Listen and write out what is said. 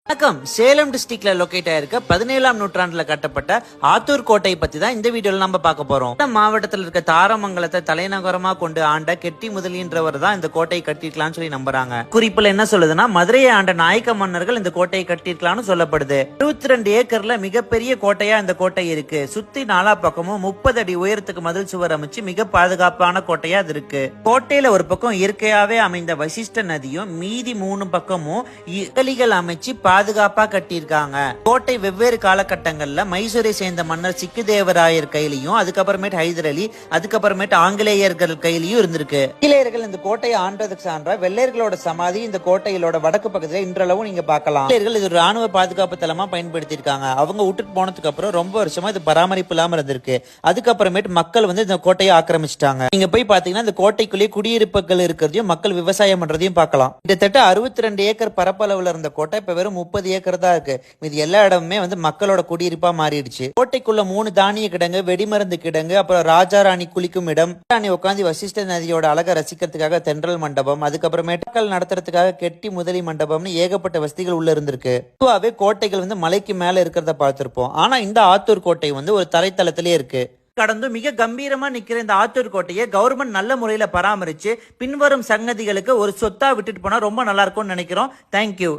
வணக்கம். சேலம் டிஸ்ட்ரிக்ட்ல லொகேட் ஆயிருக்க 17ஆம் நூற்றாண்டுல கட்டப்பட்ட ஆத்தூர் கோட்டை பத்தி தான் இந்த வீடியோல நம்ம பார்க்க போறோம். இந்த மாவட்டத்தில் இருக்க தாரமங்கலத்தை தலைநகரமா கொண்டு ஆண்ட கெட்டி முதலின்றவர் தான் இந்த கோட்டையை கட்டிருக்கலாம்னு சொல்லி நம்புறாங்க. குறிப்புல என்ன சொல்லுதுன்னா, மதுரையை ஆண்ட நாயக்க மன்னர்கள் இந்த கோட்டையை கட்டிருக்கலாம்னு சொல்லப்படுது. 22 ஏக்கர்ல மிகப்பெரிய கோட்டையா இந்த கோட்டை இருக்கு. சுத்தி நாலா பக்கமும் 30 அடி உயரத்துக்கு மதில் சுவர் அமைச்சு மிக பாதுகாப்பான கோட்டையா அது இருக்கு. கோட்டையில ஒரு பக்கம் இயற்கையாவே அமைந்த வசிஷ்ட நதியும் மீதி 3 பக்கமும் இகலிகள் அமைச்சு பாதுகாப்பா கட்டியிருக்காங்க. கோட்டை வெவ்வேறு காலகட்டங்கள்ல மைசூரை சேர்ந்த மன்னர் சிக்குதேவராயர் கையிலையும், அதுக்கப்புறமேட்டு ஹைதர் அலி, அதுக்கப்புறமேட்டு ஆங்கிலேயர்கள் கையிலையும் இருந்திருக்கு. ஆங்கிலேயர்கள் இந்த கோட்டையை ஆண்டதுக்கு சான்றா வெள்ளையர்களோட சமாதி இந்த கோட்டையிலோட வடக்கு பக்கத்துல இன்றளவும் நீங்க பார்க்கலாம். வெள்ளையர்கள் இது ராணுவ பாதுகாப்பு தளமா பயன்படுத்தியிருக்காங்க. அவங்க விட்டுட்டு போனதுக்கு அப்புறம் ரொம்ப வருஷமா இது பராமரிப்பு இல்லாம இருந்திருக்கு. அதுக்கப்புறமேட்டு மக்கள் வந்து இந்த கோட்டையை ஆக்கிரமிச்சிட்டாங்க. நீங்க போய் பாத்தீங்கன்னா இந்த கோட்டைக்குள்ளேயே குடியிருப்புகள் இருக்கிறதையும் மக்கள் விவசாயம் பண்றதையும் பார்க்கலாம். கிட்டத்தட்ட 62 ஏக்கர் பரப்பளவுல இருந்த கோட்டை இப்ப வெறும் 30 ஏக்கர் தான் இருக்கு. இது எல்லா இடமுமே வந்து மக்களோட குடியிருப்பா மாறிடுச்சு. கோட்டைக்குள்ள 3 தானிய கிடங்கு, வெடிமருந்து கிடங்கு, அப்புறம் ராஜா ராணி குளிக்கும் இடம், ராணி உட்காந்து வசிஷ்ட நதியோட அழகை ரசிக்கிறதுக்காக தென்றல் மண்டபம், அதுக்கப்புறமேட்டு மக்கள் நடத்துறதுக்காக கெட்டி முதலி மண்டபம்னு ஏகப்பட்ட வசதிகள் உள்ள இருந்திருக்கு. பொதுவாகவே கோட்டைகள் வந்து மலைக்கு மேல இருக்கிறத பார்த்திருப்போம். ஆனா இந்த ஆத்தூர் கோட்டை வந்து ஒரு தரைத்தளத்திலே இருக்கு. கடந்து மிக கம்பீரமா நிக்கிற இந்த ஆத்தூர் கோட்டையை கவர்மெண்ட் நல்ல முறையில பராமரிச்சு பின்வரும் சங்கதிகளுக்கு ஒரு சொத்தா விட்டுட்டு போனா ரொம்ப நல்லா இருக்கும்னு நினைக்கிறோம். தேங்க்யூ.